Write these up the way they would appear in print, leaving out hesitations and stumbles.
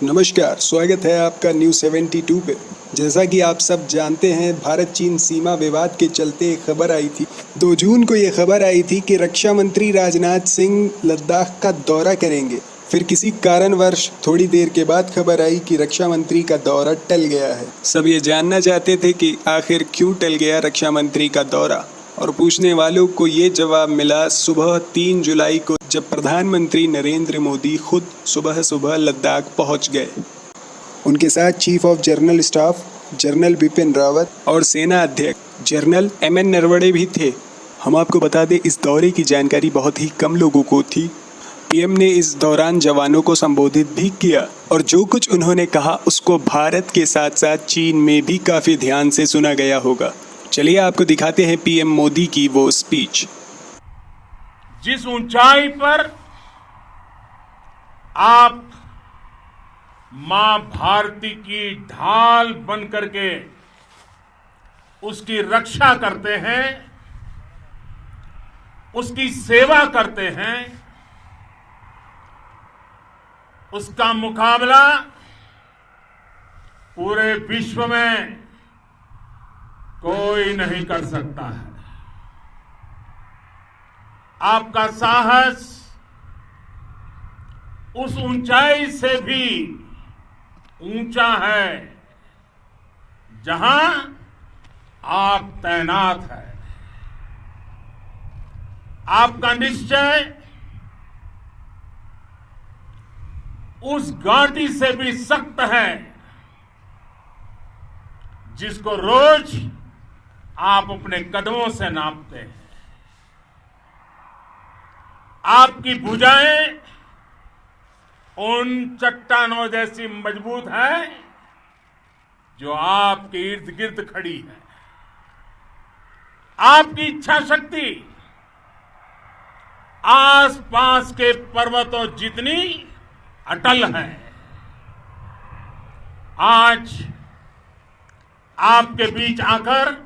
नमस्कार, स्वागत है आपका न्यूज़ 72 पे। जैसा कि आप सब जानते हैं, भारत चीन सीमा विवाद के चलते एक खबर आई थी। 2 जून को ये खबर आई थी कि रक्षा मंत्री राजनाथ सिंह लद्दाख का दौरा करेंगे। फिर किसी कारणवश थोड़ी देर के बाद खबर आई कि रक्षा मंत्री का दौरा टल गया है। सब ये जानना चाहते थे कि आखिर क्यों टल गया रक्षा मंत्री का दौरा, और पूछने वालों को ये जवाब मिला सुबह 3 जुलाई को, जब प्रधानमंत्री नरेंद्र मोदी खुद सुबह सुबह लद्दाख पहुंच गए। उनके साथ chief of general staff general Bipin Rawat और सेना अध्यक्ष जनरल MN नरवणे भी थे। हम आपको बता दें, इस दौरे की जानकारी बहुत ही कम लोगों को थी। PM ने इस दौरान जवानों को संबोधित भी किया और जो कुछ उन्होंने कहा उसको भारत के साथ साथ चीन में भी काफी ध्यान से सुना गया होगा। चलिए आपको दिखाते हैं PM मोदी की वो स्पीच। जिस ऊंचाई पर आप मां भारती की ढाल बन करके उसकी रक्षा करते हैं, उसकी सेवा करते हैं, उसका मुकाबला पूरे विश्व में कोई नहीं कर सकता है। आपका साहस उस ऊंचाई से भी ऊंचा है जहां आप तैनात हैं। आपका निश्चय उस घाटी से भी सख्त है जिसको रोज आप अपने कदमों से नापते हैं। आपकी भुजाएं उन चट्टानों जैसी मजबूत है जो आपके इर्द गिर्द खड़ी है। आपकी इच्छा शक्ति आसपास के पर्वतों जितनी अटल है। आज आपके बीच आकर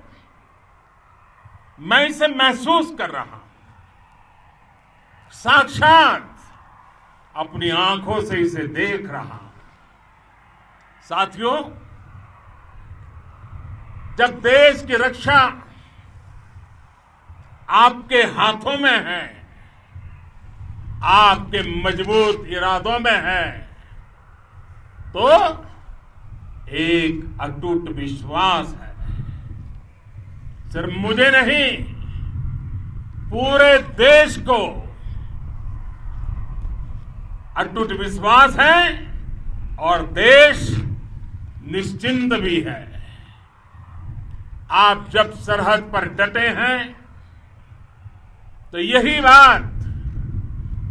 मैं इसे महसूस कर रहा हूं, साक्षात अपनी आंखों से इसे देख रहा हूं। साथियों, जब देश की रक्षा आपके हाथों में है, आपके मजबूत इरादों में है, तो एक अटूट विश्वास है। सिर्फ मुझे नहीं, पूरे देश को अटूट विश्वास है और देश निश्चिंत भी है। आप जब सरहद पर डटे हैं तो यही बात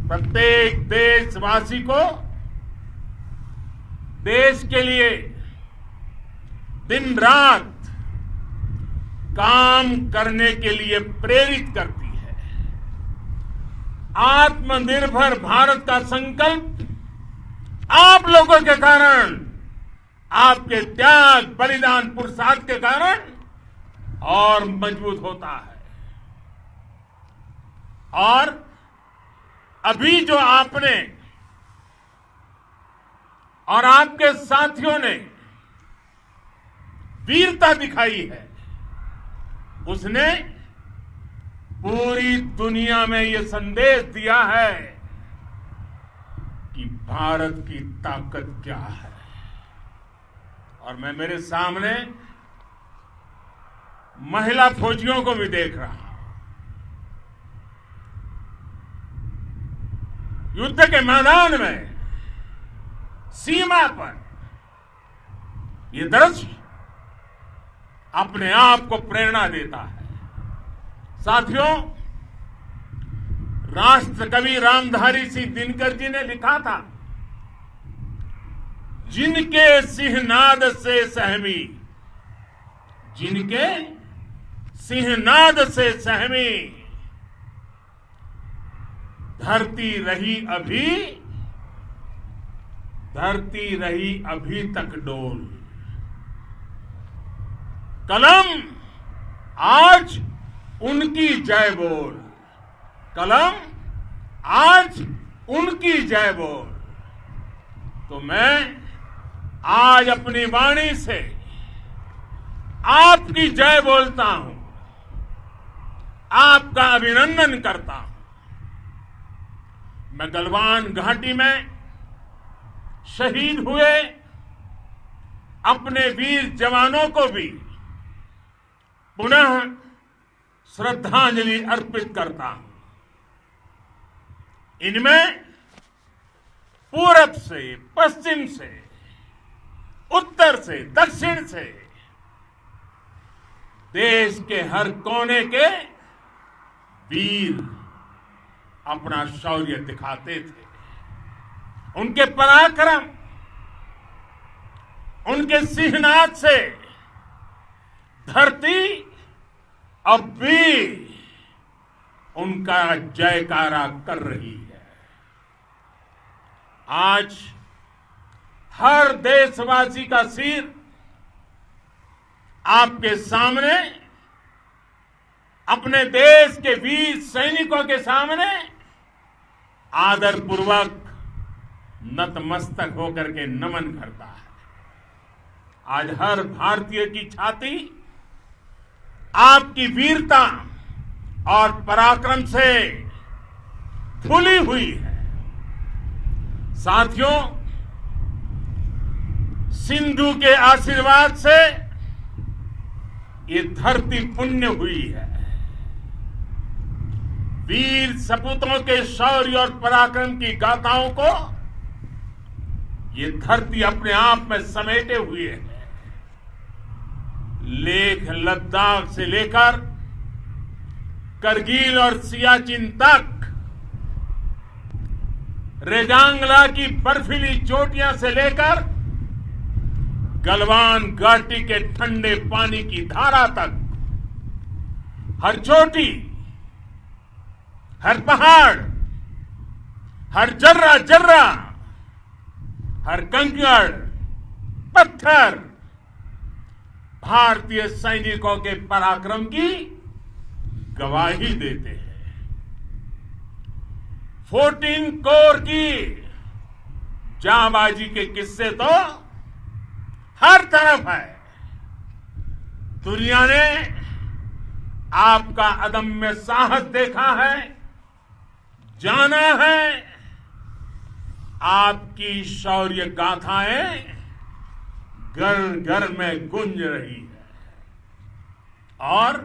प्रत्येक देशवासी को देश के लिए दिन रात काम करने के लिए प्रेरित करती है। आत्मनिर्भर भारत का संकल्प आप लोगों के कारण, आपके त्याग बलिदान पुरुषार्थ के कारण और मजबूत होता है। और अभी जो आपने और आपके साथियों ने वीरता दिखाई है, उसने पूरी दुनिया में यह संदेश दिया है कि भारत की ताकत क्या है। और मैं मेरे सामने महिला फौजियों को भी देख रहा हूं। युद्ध के मैदान में, सीमा पर यह दृश्य अपने आप को प्रेरणा देता है। साथियों, राष्ट्र कवि रामधारी सिंह दिनकर जी ने लिखा था, जिनके सिंहनाद से सहमी, जिनके सिंहनाद से सहमी, धरती रही अभी तक डोल। कलम आज उनकी जय बोल, कलम आज उनकी जय बोल। तो मैं आज अपनी वाणी से आपकी जय बोलता हूं, आपका अभिनंदन करता हूं। मैं गलवान घाटी में शहीद हुए अपने वीर जवानों को भी पुनः श्रद्धांजलि अर्पित करता हूं। इनमें पूरब से, पश्चिम से, उत्तर से, दक्षिण से देश के हर कोने के वीर अपना शौर्य दिखाते थे। उनके पराक्रम, उनके सिंहनाद से धरती अब भी उनका जयकारा कर रही है। आज हर देशवासी का सिर आपके सामने, अपने देश के वीर सैनिकों के सामने आदरपूर्वक नतमस्तक होकर के नमन करता है। आज हर भारतीय की छाती आपकी वीरता और पराक्रम से फूली हुई है। साथियों, सिंधु के आशीर्वाद से ये धरती पुण्य हुई है। वीर सपूतों के शौर्य और पराक्रम की गाथाओं को ये धरती अपने आप में समेटे हुए है। लेह लद्दाख से लेकर करगिल और सियाचिन तक, रेजांगला की बर्फीली चोटियां से लेकर गलवान घाटी के ठंडे पानी की धारा तक, हर चोटी, हर पहाड़, हर जर्रा जर्रा, हर कंकड़, पत्थर भारतीय सैनिकों के पराक्रम की गवाही देते हैं। 14 कोर की जांबाजी के किस्से तो हर तरफ है। दुनिया ने आपका अदम्य साहस देखा है, जाना है। आपकी शौर्य गाथाएं घर घर में गूंज रही है और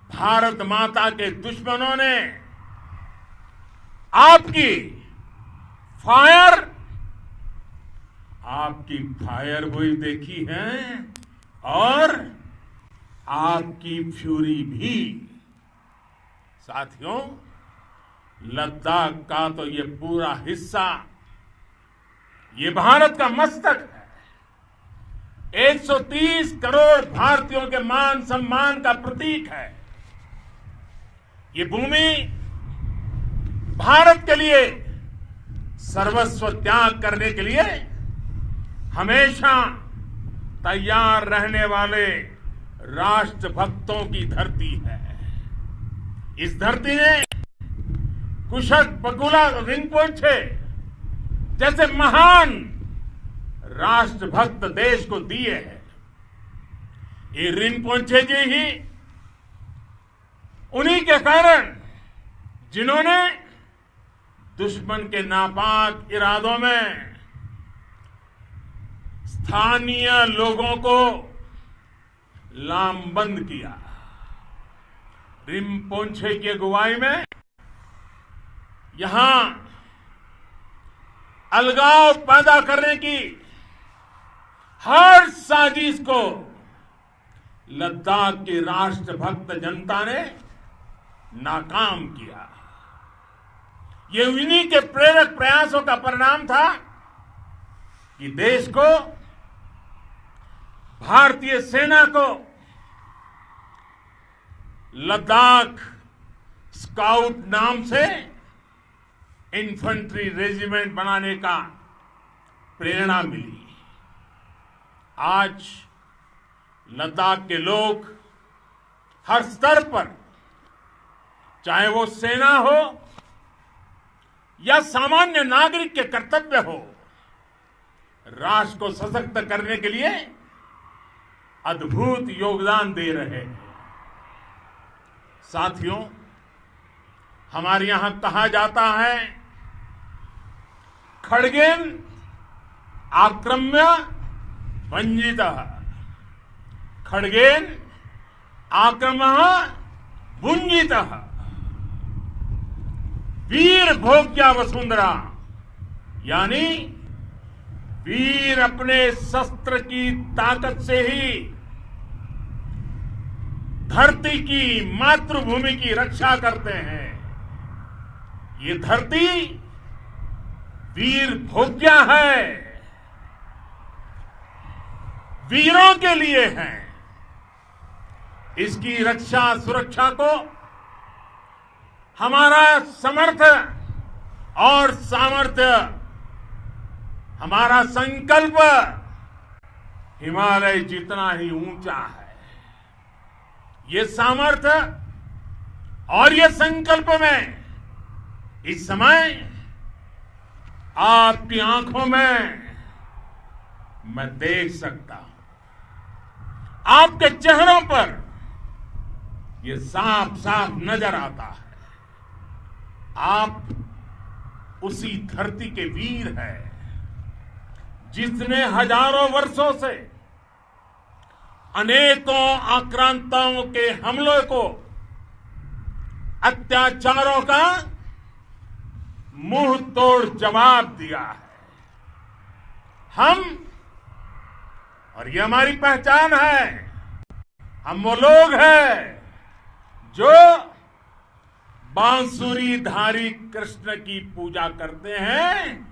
भारत माता के दुश्मनों ने आपकी फायर हुई देखी है और आपकी फ्यूरी भी। साथियों, लद्दाख का तो ये पूरा हिस्सा ये भारत का मस्तक है। 130 करोड़ भारतीयों के मान सम्मान का प्रतीक है। ये भूमि भारत के लिए सर्वस्व त्याग करने के लिए हमेशा तैयार रहने वाले राष्ट्रभक्तों की धरती है। इस धरती ने कुशक बकुला रिंपोचे जैसे महान राष्ट्रभक्त देश को दिए हैं। ये रिंपोचे जी ही उन्हीं के कारण जिन्होंने दुश्मन के नापाक इरादों में स्थानीय लोगों को लामबंद किया। रिंपोचे की अगुवाई में यहां अलगाव पैदा करने की हर साजिश को लद्दाख की राष्ट्रभक्त जनता ने नाकाम किया। ये उन्हीं के प्रेरक प्रयासों का परिणाम था कि देश को, भारतीय सेना को लद्दाख स्काउट नाम से इन्फेंट्री रेजिमेंट बनाने का प्रेरणा मिली। आज लद्दाख के लोग हर स्तर पर, चाहे वो सेना हो या सामान्य नागरिक के कर्तव्य हो, राष्ट्र को सशक्त करने के लिए अद्भुत योगदान दे रहे हैं। साथियों, हमारे यहां कहा जाता है, खड्गेन आक्रम्य भंजितः, खड्गेन आक्रमः भुंजितः, वीर भोग्या वसुंधरा, यानी वीर अपने शस्त्र की ताकत से ही धरती की, मातृभूमि की रक्षा करते हैं। ये धरती वीर भोग्या है, वीरों के लिए है। इसकी रक्षा सुरक्षा को हमारा समर्थ और सामर्थ्य, हमारा संकल्प हिमालय जितना ही ऊंचा है। ये सामर्थ्य और ये संकल्प में इस समय आपकी आंखों में मैं देख सकता हूं। आपके चेहरों पर ये साफ साफ नजर आता है। आप उसी धरती के वीर हैं जिसने हजारों वर्षों से अनेकों आक्रांताओं के हमलों को, अत्याचारों का मुंह तोड़ जवाब दिया है। हम, और ये हमारी पहचान है, हम वो लोग हैं जो बांसुरीधारी कृष्ण की पूजा करते हैं,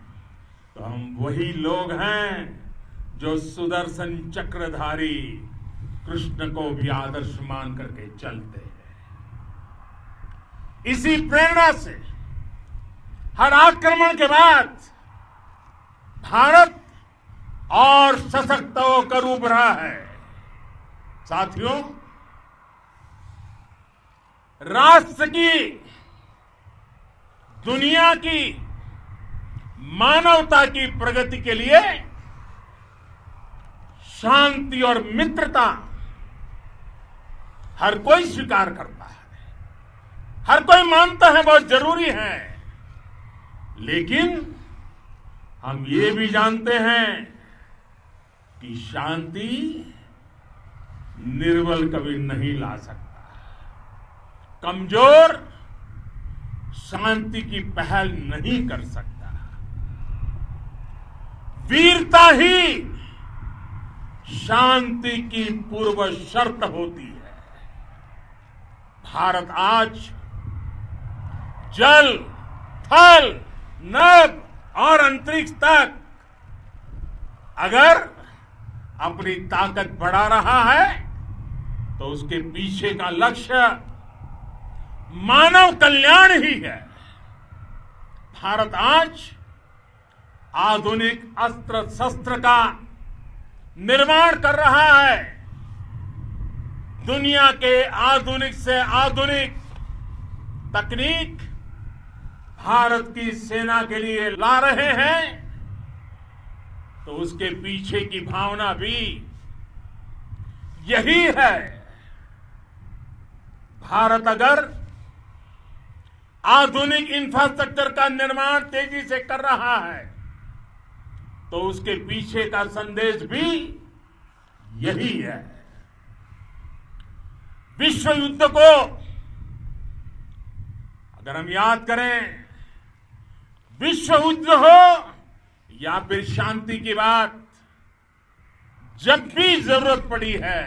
तो हम वही लोग हैं जो सुदर्शन चक्रधारी कृष्ण को भी आदर्श मान करके चलते हैं। इसी प्रेरणा से हर आक्रमण के बाद भारत और सशक्त होकर उभरा है। साथियों, राष्ट्र की, दुनिया की, मानवता की प्रगति के लिए शांति और मित्रता हर कोई स्वीकार करता है, हर कोई मानता है बहुत जरूरी है। लेकिन हम ये भी जानते हैं कि शांति निर्बल कभी नहीं ला सकता। कमजोर शांति की पहल नहीं कर सकता। वीरता ही शांति की पूर्व शर्त होती है। भारत आज जल, थल, नभ और अंतरिक्ष तक अगर अपनी ताकत बढ़ा रहा है तो उसके पीछे का लक्ष्य मानव कल्याण ही है। भारत आज आधुनिक अस्त्र शस्त्र का निर्माण कर रहा है। दुनिया के आधुनिक से आधुनिक तकनीक भारत की सेना के लिए ला रहे हैं, तो उसके पीछे की भावना भी यही है। भारत अगर आधुनिक इंफ्रास्ट्रक्चर का निर्माण तेजी से कर रहा है तो उसके पीछे का संदेश भी यही है। विश्व युद्ध को अगर हम याद करें, विश्व युद्ध हो या फिर शांति की बात, जब भी जरूरत पड़ी है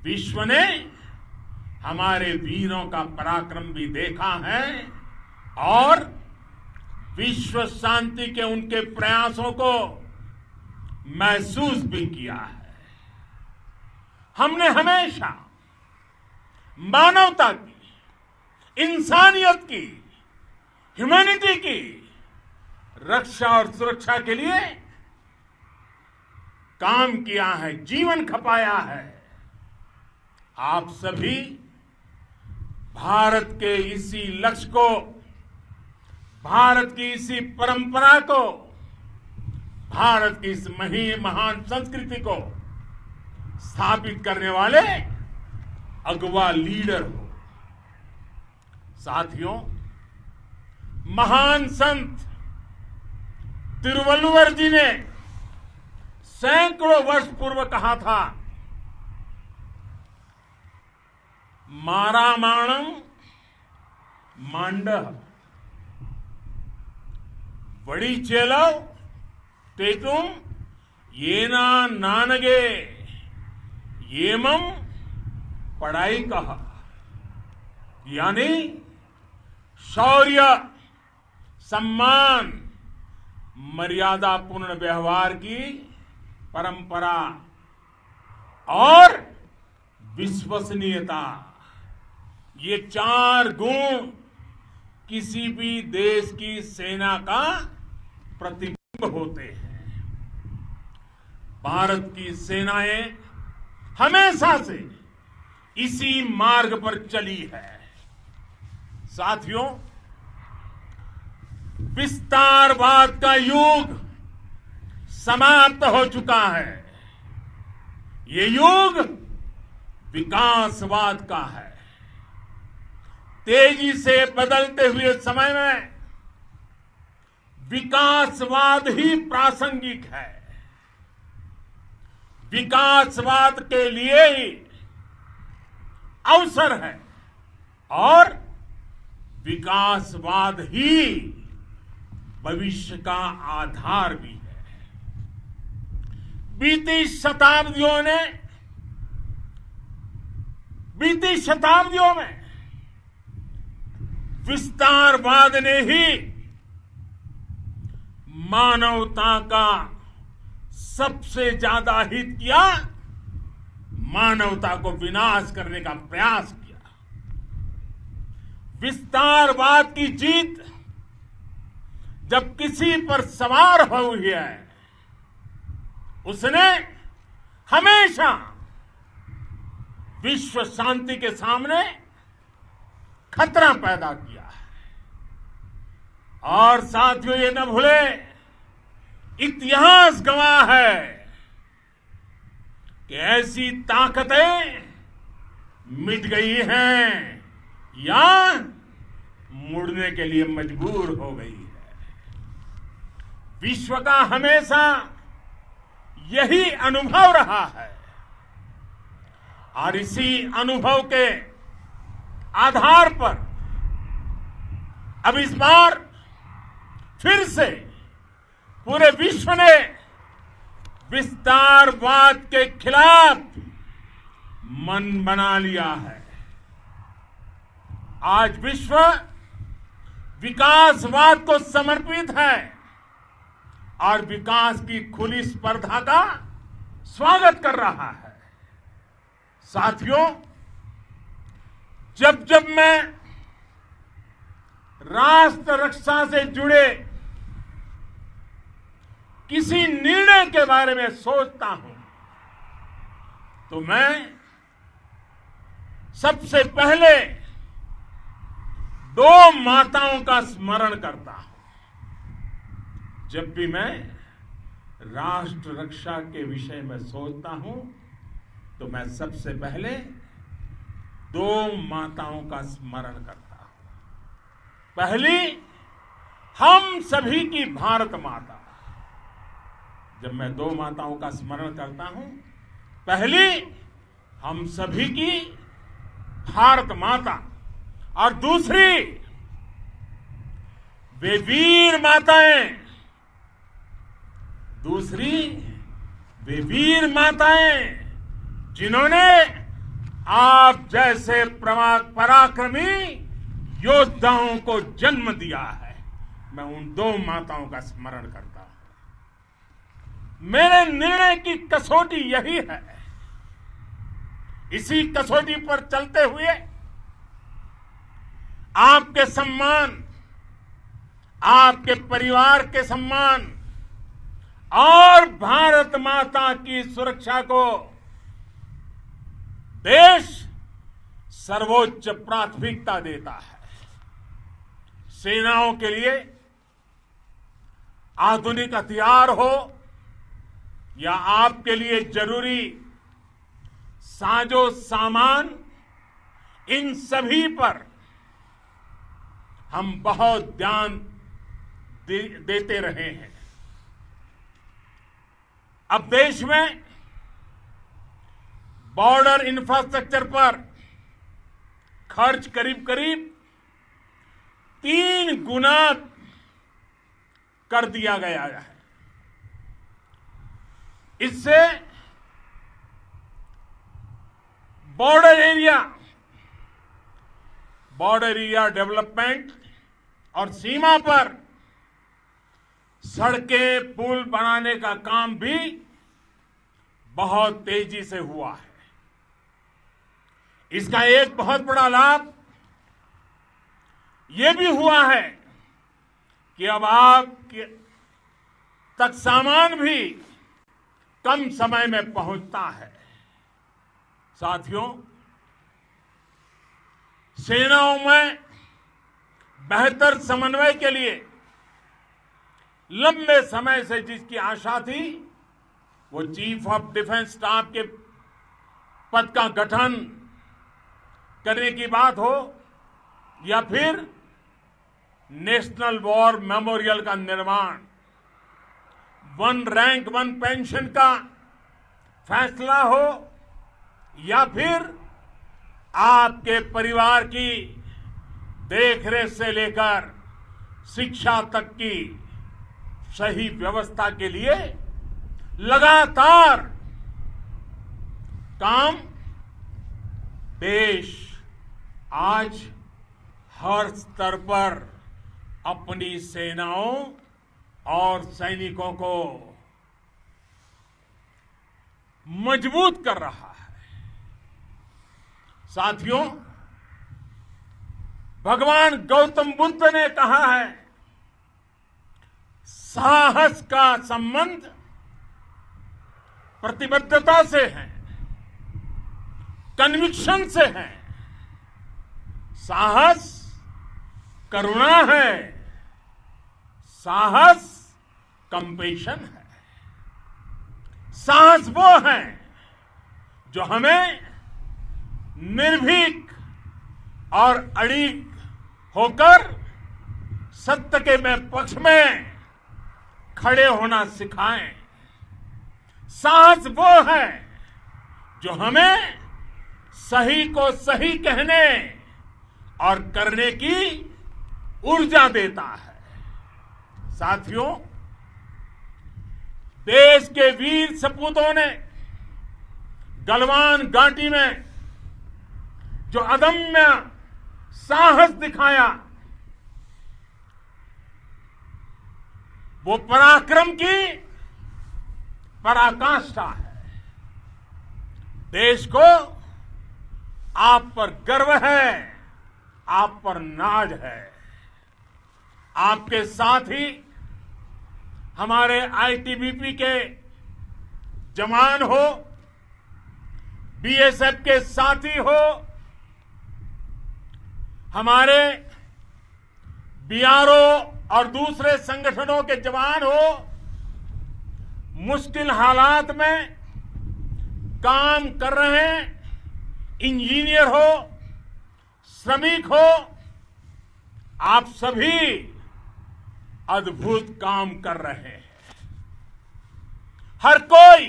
विश्व ने हमारे वीरों का पराक्रम भी देखा है और विश्व शांति के उनके प्रयासों को महसूस भी किया है। हमने हमेशा मानवता की, इंसानियत की, ह्यूमैनिटी की रक्षा और सुरक्षा के लिए काम किया है, जीवन खपाया है। आप सभी भारत के इसी लक्ष्य को, भारत की इसी परंपरा को भारत की इस महान संस्कृति को स्थापित करने वाले अगवा लीडर हो। साथियों, महान संत तिरुवल्लुवर जी ने सैकड़ों वर्ष पूर्व कहा था, मारामाणम मांडह वड़ी चेलव तेतुम येना नानगे येमम पढ़ाई कहा, यानी शौर्य, सम्मान, मर्यादा पूर्ण व्यवहार की परंपरा और विश्वसनीयता, ये 4 गुण किसी भी देश की सेना का प्रतिबिंब होते हैं। भारत की सेनाएं हमेशा से इसी मार्ग पर चली है। साथियों, विस्तारवाद का युग समाप्त हो चुका है। ये युग विकासवाद का है। तेजी से बदलते हुए समय में विकासवाद ही प्रासंगिक है। विकासवाद के लिए ही अवसर है और विकासवाद ही भविष्य का आधार भी है। बीती शताब्दियों में विस्तारवाद ने ही मानवता का सबसे ज्यादा हित किया, मानवता को विनाश करने का प्रयास किया। विस्तारवाद की जीत जब किसी पर सवार हुई है, उसने हमेशा विश्व शांति के सामने खतरा पैदा किया है। और साथियों, ये न भूले, इतिहास गवाह है कि ऐसी ताकतें मिट गई हैं या मुड़ने के लिए मजबूर हो गई है। विश्व का हमेशा यही अनुभव रहा है और इसी अनुभव के आधार पर अब इस बार फिर से पूरे विश्व ने विस्तारवाद के खिलाफ मन बना लिया है। आज विश्व विकासवाद को समर्पित है और विकास की खुली स्पर्धा का स्वागत कर रहा है। साथियों, जब जब मैं राष्ट्र रक्षा से जुड़े किसी निर्णय के बारे में सोचता हूं तो मैं सबसे पहले 2 माताओं का स्मरण करता हूं। जब भी मैं राष्ट्र रक्षा के विषय में सोचता हूं तो मैं सबसे पहले 2 माताओं का स्मरण करता हूं। पहली, हम सभी की भारत माता। जब मैं 2 माताओं का स्मरण करता हूं, पहली हम सभी की भारत माता और दूसरी वे वीर माताएं, जिन्होंने आप जैसे पराक्रमी योद्धाओं को जन्म दिया है। मैं उन 2 माताओं का स्मरण करता हूं। मेरे निर्णय की कसौटी यही है। इसी कसौटी पर चलते हुए आपके सम्मान, आपके परिवार के सम्मान और भारत माता की सुरक्षा को देश सर्वोच्च प्राथमिकता देता है। सेनाओं के लिए आधुनिक हथियार हो या आपके लिए जरूरी साजो सामान, इन सभी पर हम बहुत ध्यान देते रहे हैं। अब देश में बॉर्डर इंफ्रास्ट्रक्चर पर खर्च करीब करीब 3 गुना कर दिया गया है। इससे बॉर्डर एरिया डेवलपमेंट और सीमा पर सड़कें, पुल बनाने का काम भी बहुत तेजी से हुआ है। इसका एक बहुत बड़ा लाभ यह भी हुआ है कि अब आप तक सामान भी कम समय में पहुंचता है। साथियों, सेनाओं में बेहतर समन्वय के लिए लंबे समय से जिसकी आशा थी, वो चीफ ऑफ डिफेंस स्टाफ के पद का गठन करने की बात हो या फिर नेशनल वॉर मेमोरियल का निर्माण, 1 रैंक 1 पेंशन का फैसला हो या फिर आपके परिवार की देखरेख से लेकर शिक्षा तक की सही व्यवस्था के लिए लगातार काम देश आज हर स्तर पर अपनी सेनाओं और सैनिकों को मजबूत कर रहा है। साथियों, भगवान गौतम बुद्ध ने कहा है, साहस का संबंध प्रतिबद्धता से है, कन्विक्शन से है। साहस करुणा है, साहस कंपेशन है। साहस वो है जो हमें निर्भीक और अड़िग होकर सत्य के पक्ष में खड़े होना सिखाएं। साहस वो है जो हमें सही को सही कहने और करने की ऊर्जा देता है। साथियों, देश के वीर सपूतों ने गलवान घाटी में जो अदम्य साहस दिखाया, वो पराक्रम की पराकाष्ठा है। देश को आप पर गर्व है, आप पर नाज है। आपके साथ ही हमारे आईटीबीपी के जवान हो, बीएसएफ के साथी हो, हमारे बीआरओ और दूसरे संगठनों के जवान हो, मुश्किल हालात में काम कर रहे हैं, इंजीनियर हो, श्रमिक हो, आप सभी अद्भुत काम कर रहे हैं। हर कोई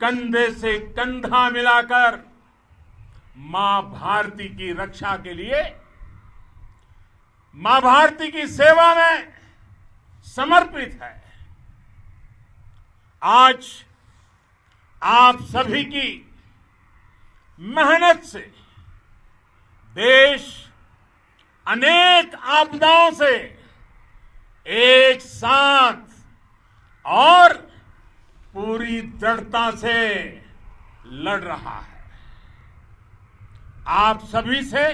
कंधे से कंधा मिलाकर मां भारती की रक्षा के लिए, मां भारती की सेवा में समर्पित है। आज आप सभी की मेहनत से देश अनेक आपदाओं से एक साथ और पूरी दृढ़ता से लड़ रहा है। आप सभी से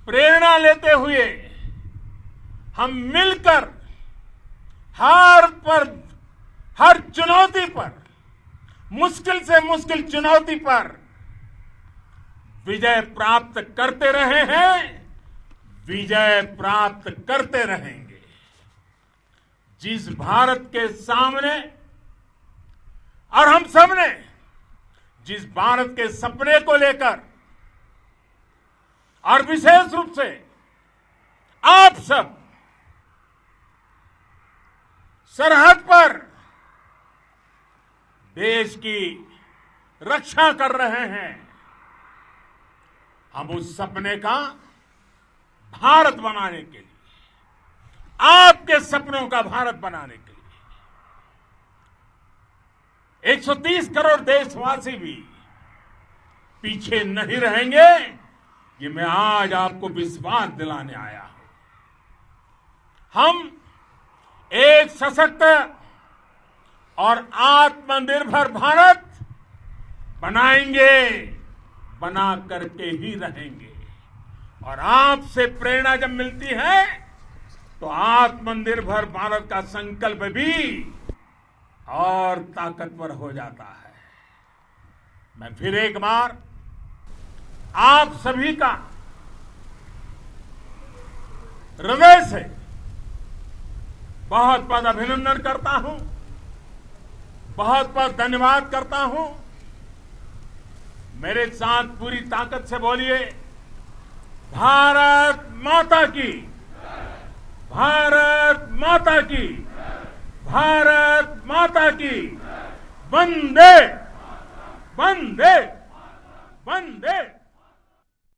प्रेरणा लेते हुए हम मिलकर हर चुनौती पर, मुश्किल से मुश्किल चुनौती पर विजय प्राप्त करते रहे हैं, विजय प्राप्त करते रहेंगे। जिस भारत के सामने और हम सब ने जिस भारत के सपने को लेकर और विशेष रूप से आप सब सरहद पर देश की रक्षा कर रहे हैं, हम उस सपने का भारत बनाने के लिए, आपके सपनों का भारत बनाने के लिए 130 करोड़ देशवासी भी पीछे नहीं रहेंगे, ये मैं आज आपको विश्वास दिलाने आया हूं। हम एक सशक्त और आत्मनिर्भर भारत बनाएंगे, बना करके ही रहेंगे। और आपसे प्रेरणा जब मिलती है तो आत्मनिर्भर भारत का संकल्प भी और ताकतवर हो जाता है। मैं फिर एक बार आप सभी का हृदय से बहुत बहुत अभिनंदन करता हूं, बहुत बहुत धन्यवाद करता हूं। मेरे साथ पूरी ताकत से बोलिए, भारत माता की, भारत माता की, भारत माता की, वंदे वंदे वंदे।